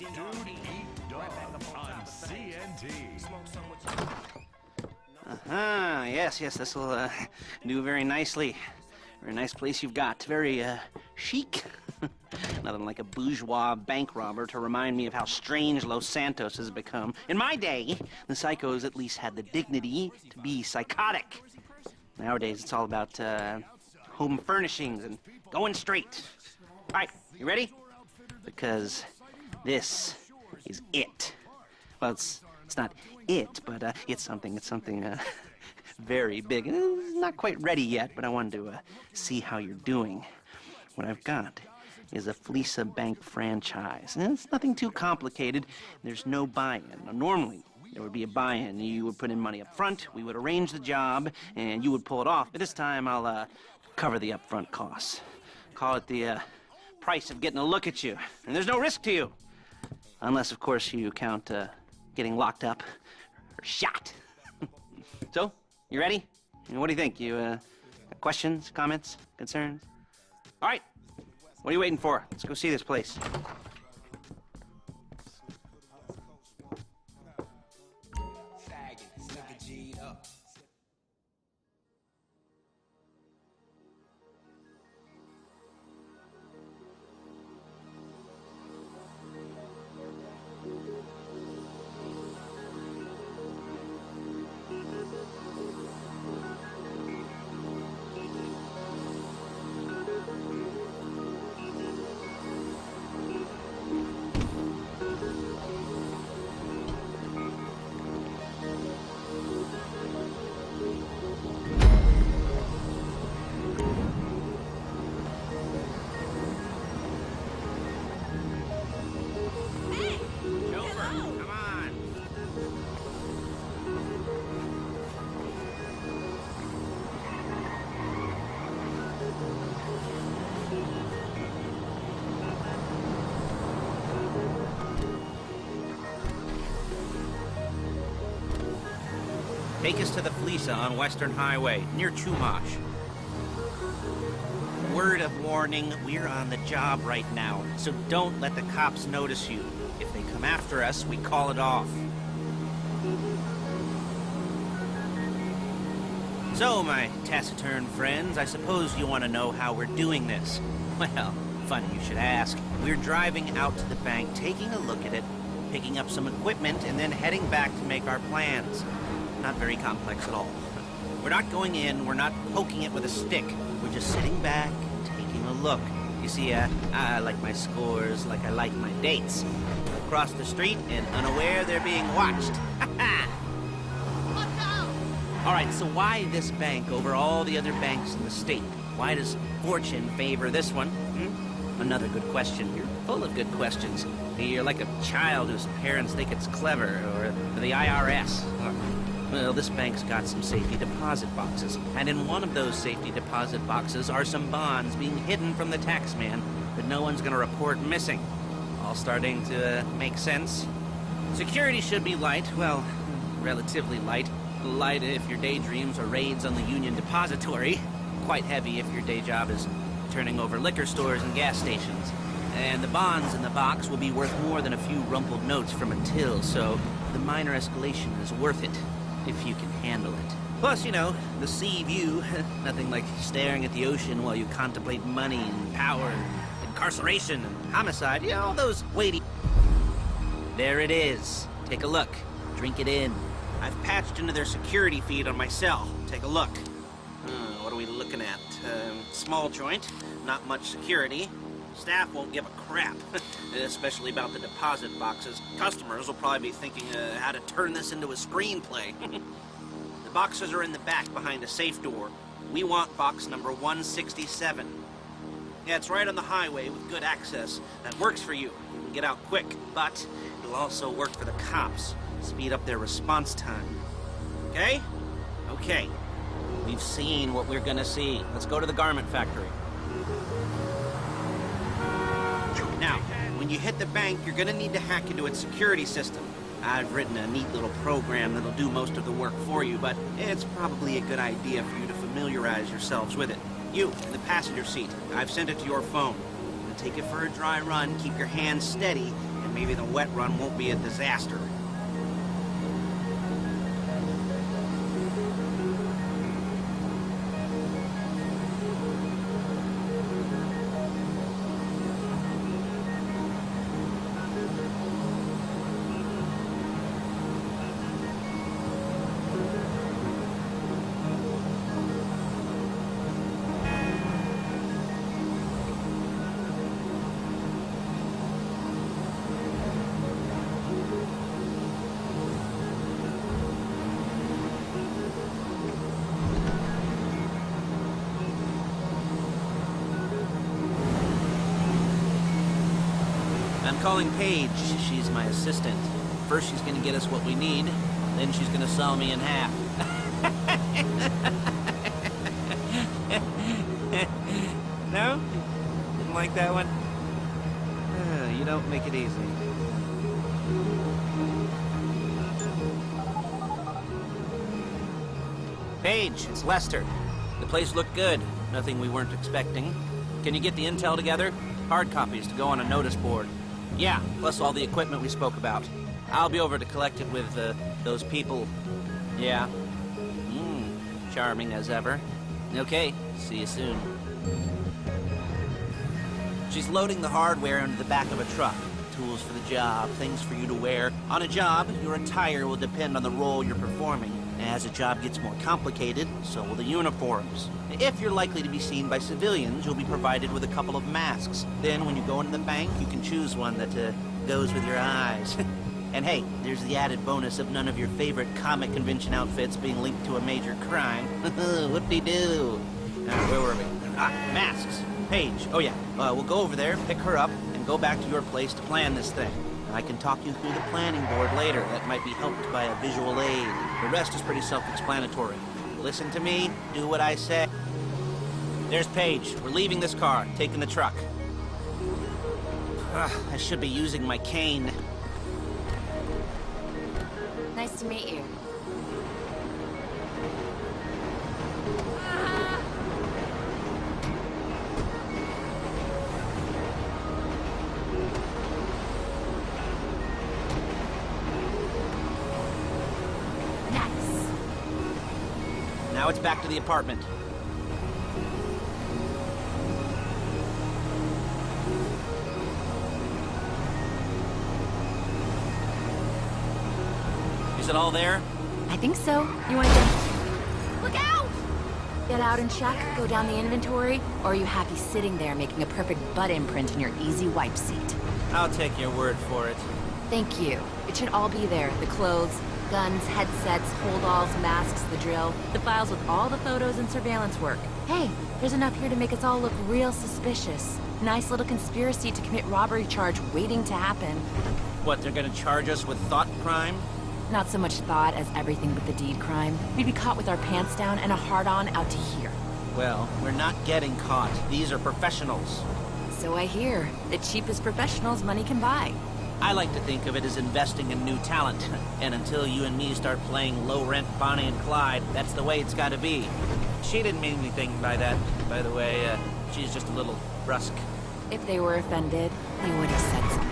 Dude Eat Dog on CNT. Yes, this will do very nicely. Very nice place you've got. Very chic. Nothing like a bourgeois bank robber to remind me of how strange Los Santos has become. In my day, the psychos at least had the dignity to be psychotic. Nowadays, it's all about home furnishings and going straight. All right, you ready? Because this is it. Well, it's not it, but it's something very big. It's not quite ready yet, but I wanted to see how you're doing. What I've got is a Fleeca Bank franchise. And it's nothing too complicated. There's no buy-in. Now, normally, there would be a buy-in. You would put in money up front, we would arrange the job, and you would pull it off. But this time, I'll cover the upfront costs. Call it the price of getting a look at you. And there's no risk to you. Unless, of course, you count getting locked up or shot. So, you ready? What do you think? You got questions, comments, concerns? All right. What are you waiting for? Let's go see this place. Take us to the Fleeca on Western Highway, near Chumash. Word of warning, we're on the job right now, so don't let the cops notice you. If they come after us, we call it off. So, my taciturn friends, I suppose you want to know how we're doing this. Well, funny you should ask. We're driving out to the bank, taking a look at it, picking up some equipment, and then heading back to make our plans. Not very complex at all. We're not going in, we're not poking it with a stick. We're just sitting back and taking a look. You see, I like my scores like I like my dates. Across the street and unaware they're being watched. All right, so why this bank over all the other banks in the state? Why does fortune favor this one? Another good question. You're full of good questions. You're like a child whose parents think it's clever, or the IRS. Well, this bank's got some safety deposit boxes, and in one of those safety deposit boxes are some bonds being hidden from the tax man that no one's gonna report missing. All starting to make sense? Security should be light, well, relatively light. Light if your daydreams are raids on the Union Depository. Quite heavy if your day job is turning over liquor stores and gas stations. And the bonds in the box will be worth more than a few rumpled notes from a till, so the minor escalation is worth it. If you can handle it. Plus, you know, the sea view. Nothing like staring at the ocean while you contemplate money and power and incarceration and homicide. You know, all those weighty... There it is. Take a look. Drink it in. I've patched into their security feed on my cell. Take a look. What are we looking at? Small joint. Not much security. Staff won't give a crap, especially about the deposit boxes. Customers will probably be thinking how to turn this into a screenplay. The boxes are in the back behind a safe door. We want box number 167. Yeah, it's right on the highway with good access. That works for you. You can get out quick, but it'll also work for the cops. Speed up their response time. Okay? Okay. We've seen what we're gonna see. Let's go to the garment factory. Now, when you hit the bank, you're gonna need to hack into its security system. I've written a neat little program that'll do most of the work for you, but it's probably a good idea for you to familiarize yourselves with it. You, in the passenger seat, I've sent it to your phone. Take it for a dry run, keep your hands steady, and maybe the wet run won't be a disaster. I'm calling Paige. She's my assistant. First she's gonna get us what we need, then she's gonna saw me in half. No? Didn't like that one? You don't make it easy. Paige, it's Lester. The place looked good. Nothing we weren't expecting. Can you get the intel together? Hard copies to go on a notice board. Yeah, plus all the equipment we spoke about. I'll be over to collect it with, those people. Yeah. Charming as ever. Okay, see you soon. She's loading the hardware into the back of a truck. Tools for the job, things for you to wear. On a job, your attire will depend on the role you're performing. As a job gets more complicated, so will the uniforms. If you're likely to be seen by civilians, you'll be provided with a couple of masks. Then when you go into the bank, you can choose one that goes with your eyes. And hey, there's the added bonus of none of your favorite comic convention outfits being linked to a major crime. Whoop-de-doo. Where were we? Masks. Paige. Oh yeah, we'll go over there, pick her up, and go back to your place to plan this thing. I can talk you through the planning board later. That might be helped by a visual aid. The rest is pretty self-explanatory. Listen to me, do what I say. There's Paige. We're leaving this car, taking the truck. I should be using my cane. Nice to meet you. Now it's back to the apartment. Is it all there? I think so. You want to Look out! Get out and check, go down the inventory, or are you happy sitting there making a perfect butt imprint in your easy wipe seat? I'll take your word for it. Thank you. It should all be there. The clothes, guns, headsets, holdalls, masks, the drill, the files with all the photos and surveillance work. Hey, there's enough here to make us all look real suspicious. Nice little conspiracy to commit robbery charge waiting to happen. What, they're gonna charge us with thought crime? Not so much thought as everything but the deed crime. We'd be caught with our pants down and a hard-on out to here. Well, we're not getting caught. These are professionals. So I hear. The cheapest professionals money can buy. I like to think of it as investing in new talent. And until you and me start playing low-rent Bonnie and Clyde, that's the way it's gotta be. She didn't mean anything by that, by the way. She's just a little brusque. If they were offended, they would have said something.